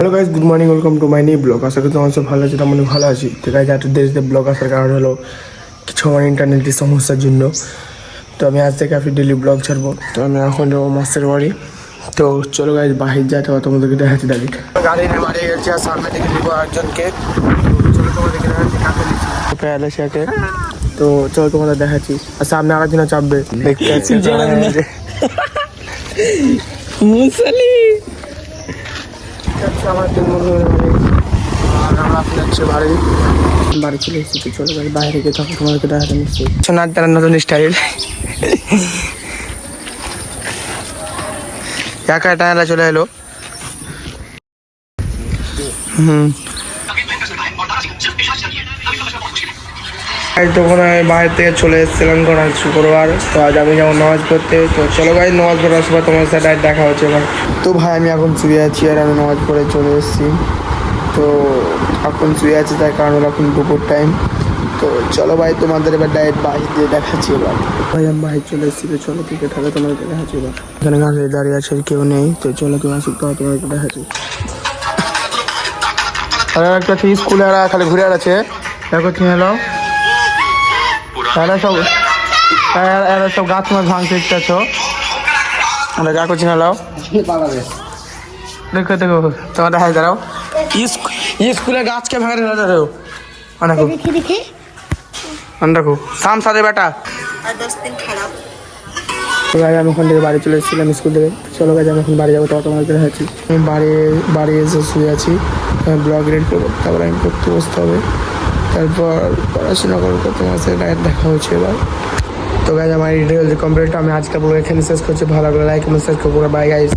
Hello guys, good morning, welcome to my new blog. আশা করি তোমার সব ভালো আছে, তেমন ভালো আছি। তো গাইজ এত দেরিতে ব্লগ আসার কারণ হলো কিছু আমার ইন্টারনেটের সমস্যার জন্য। তো আমি আজ থেকে ডেলি ব্লগ ছাড়বো। তো আমি এখন যাবো মাসের বাড়ি। তো চলো গাইজ বাহির যাই, তো তোমাদেরকে দেখাচ্ছি। দাবি গাড়ি নিয়ে বাড়ি গেছি আর সামনে থেকে নিবো একজনকে। চলো তোমাদেরকে দেখাচ্ছি কাকে নিচ্ছি প্যালে সেকে। তো চলো তোমাদের দেখাচ্ছি। আর সামনে আরেকজনে চাপবে, দেখতে পাচ্ছি মুসালি আমার 3 বন্ধু আর আমরা যাচ্ছি বাড়ি চলে এসেছি। চলে গেছে বাইরে গিয়ে তখন তোমাদেরকে দেখাতে নিচ্ছি সোনার তারা নতুন স্টাইল একা টানা চলে এলো। তখন আমি বাইরে থেকে চলে এসেছিলাম কারণ আজ শুক্রবার। তো আজ আমি যাবো নামাজ পড়তে। তো চলো ভাই নামাজ পড়ার সময় তোমার সাথে দেখা হচ্ছে এবার। তো ভাই আমি এখন শুয়ে আছি আর আমি নামাজ পড়ে চলে এসেছি। তো এখন শুয়ে আছি তার কারণ হলো এখন দুপুর টাইম। তো চলো ভাই তোমাদের এবার ডাইরেক্ট বাহির দিয়ে দেখাচ্ছি। এবার ভাই আমি বাহির চলে এসেছি। তো চলো থেকে থাকে তোমাদেরকে দেখাচ্ছি। এবার এখানে গাছে দাঁড়িয়ে আছে, কেউ নেই। তো চলো কেউ আসুক, তো তোমাদেরকে দেখাচ্ছি। আর একটা স্কুলে খালি ঘুরে আছে, দেখো চিনে এলো। এরা সব গাছ মাছ ভাঙতে ইচ্ছাছ। আমরা যা করছি না লাও দেখো দেখো তোমার দেখা দাঁড়াও। স্কুলে গাছকে ভাঙা দাঁড়াও অনেক দেখো শাম সাথে বেটা। আমি ওখান থেকে বাড়ি চলে এসেছিলাম স্কুল থেকে। চলো গাছ আমি এখন বাড়ি যাবো, তখন তোমাদের দেখাচ্ছি। আমি বাড়ি এসে শুয়ে আছি, ব্লগ রেড করবো, তারপর আমি পড়তে বসতে হবে। তারপর পড়াশোনা করবো। তোমার সাথে দেখা হচ্ছে এবার। তো গাইজ আমার রিডিও কমপ্লিট। আমি আজকে পুরো এখানে শেষ করছি। ভালো লাগলে লাইক এবং সাবস্ক্রাইব করবো। By guys.